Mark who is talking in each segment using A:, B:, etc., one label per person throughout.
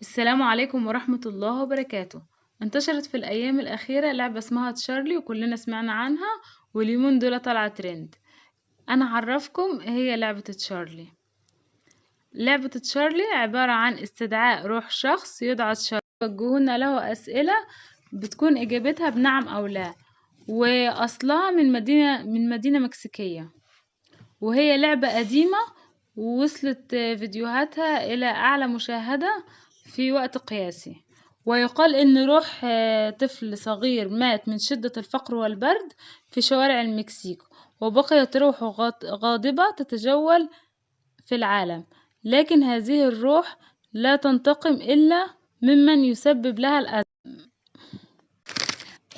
A: السلام عليكم ورحمة الله وبركاته. انتشرت في الأيام الأخيرة لعبة اسمها تشارلي وكلنا سمعنا عنها، واليومين دول طالعة ترند. أنا هعرفكم إيه هي لعبة تشارلي. لعبة تشارلي عبارة عن استدعاء روح شخص يدعى تشارلي، يوجهون له أسئلة بتكون إجابتها بنعم أو لا، وأصلها من مدينة مكسيكية، وهي لعبة قديمة ووصلت فيديوهاتها إلى أعلى مشاهدة في وقت قياسي. ويقال إن روح طفل صغير مات من شدة الفقر والبرد في شوارع المكسيك، وبقيت روحه غاضبة تتجول في العالم، لكن هذه الروح لا تنتقم إلا ممن يسبب لها الأذى.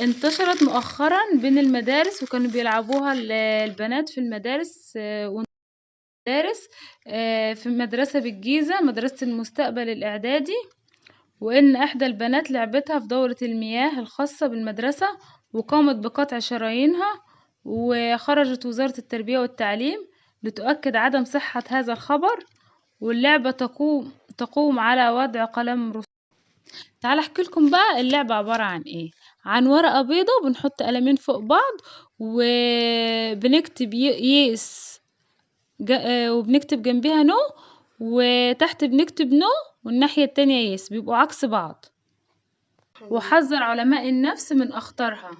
A: انتشرت مؤخرا بين المدارس، وكانوا بيلعبوها البنات في المدارس مدارس في مدرسة بالجيزة، مدرسة المستقبل الإعدادي. وإن إحدى البنات لعبتها في دورة المياه الخاصة بالمدرسة وقامت بقطع شرايينها، وخرجت وزارة التربية والتعليم لتؤكد عدم صحة هذا الخبر. واللعبة تقوم على وضع قلم رصاص. تعال احكي لكم بقى اللعبة عبارة عن ايه. عن ورقة بيضة بنحط قلمين فوق بعض، وبنكتب يس وبنكتب جنبها نو، وتحت بنكتب نو، والناحية التانية يس، بيبقوا عكس بعض. وحذر علماء النفس من أخطارها.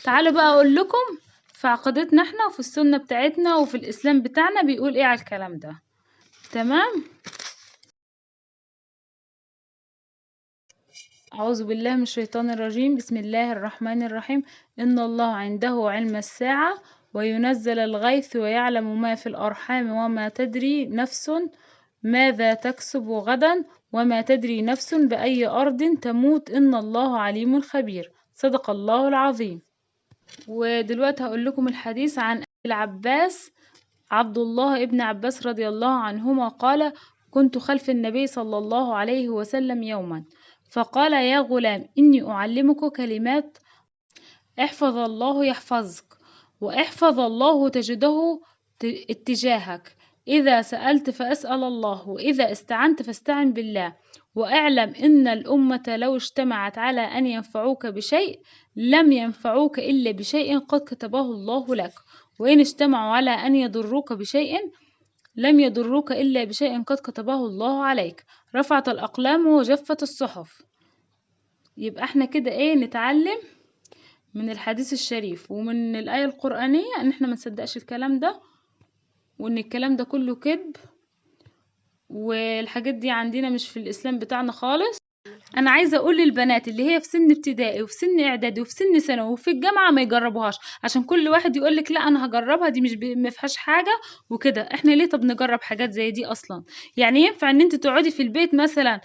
A: تعالوا بقى أقول لكم في عقيدتنا احنا وفي السنة بتاعتنا وفي الإسلام بتاعنا بيقول ايه على الكلام ده. تمام. أعوذ بالله من الشيطان الرجيم. بسم الله الرحمن الرحيم. إن الله عنده علم الساعة وينزل الغيث ويعلم ما في الأرحام وما تدري نفس ماذا تكسب غدا وما تدري نفس بأي أرض تموت إن الله عليم خبير. صدق الله العظيم. ودلوقتي هقول لكم الحديث عن العباس عبد الله ابن عباس رضي الله عنهما قال: كنت خلف النبي صلى الله عليه وسلم يوما، فقال: يا غلام، إني أعلمك كلمات، احفظ الله يحفظك، واحفظ الله تجده اتجاهك، إذا سألت فاسأل الله، وإذا استعنت فاستعن بالله، واعلم إن الأمة لو اجتمعت على أن ينفعوك بشيء لم ينفعوك إلا بشيء قد كتبه الله لك، وإن اجتمعوا على أن يضروك بشيء لم يضروك إلا بشيء قد كتبه الله عليك، رفعت الأقلام وجفت الصحف. يبقى احنا كده ايه نتعلم من الحديث الشريف ومن الآية القرآنية ان احنا ما نصدقش الكلام ده، وان الكلام ده كله كذب، والحاجات دي عندنا مش في الإسلام بتاعنا خالص. انا عايزه اقول للبنات اللي هي في سن ابتدائي وفي سن اعدادي وفي سن ثانوي وفي الجامعه ما يجربوهاش، عشان كل واحد يقول لك لا انا هجربها، دي مش ما فيهاش حاجه وكده. احنا ليه طب نجرب حاجات زي دي اصلا؟ يعني ينفع ان انت تقعدي في البيت مثلا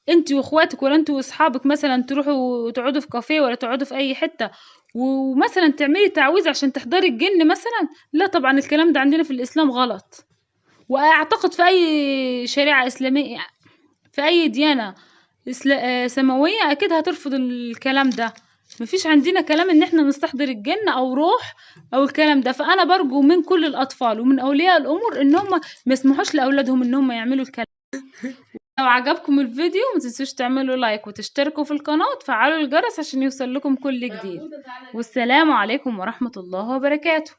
A: انت واخواتك، ولا انت واصحابك مثلا تروحوا تقعدوا في كافيه ولا تقعدوا في اي حته ومثلا تعملي تعويذه عشان تحضري الجن مثلا؟ لا طبعا، الكلام ده عندنا في الاسلام غلط. واعتقد في اي شريعه اسلاميه، في اي ديانه سماويه اكيد هترفض الكلام ده. مفيش عندنا كلام ان احنا نستحضر الجن او روح او الكلام ده. فانا برجو من كل الاطفال ومن اولياء الامور ان هم ما يسمحوش لاولادهم ان هم يعملوا الكلام. لو عجبكم الفيديو ما تنسوش تعملوا لايك وتشتركوا في القناة وتفعلوا الجرس عشان يوصل لكم كل جديد. والسلام عليكم ورحمة الله وبركاته.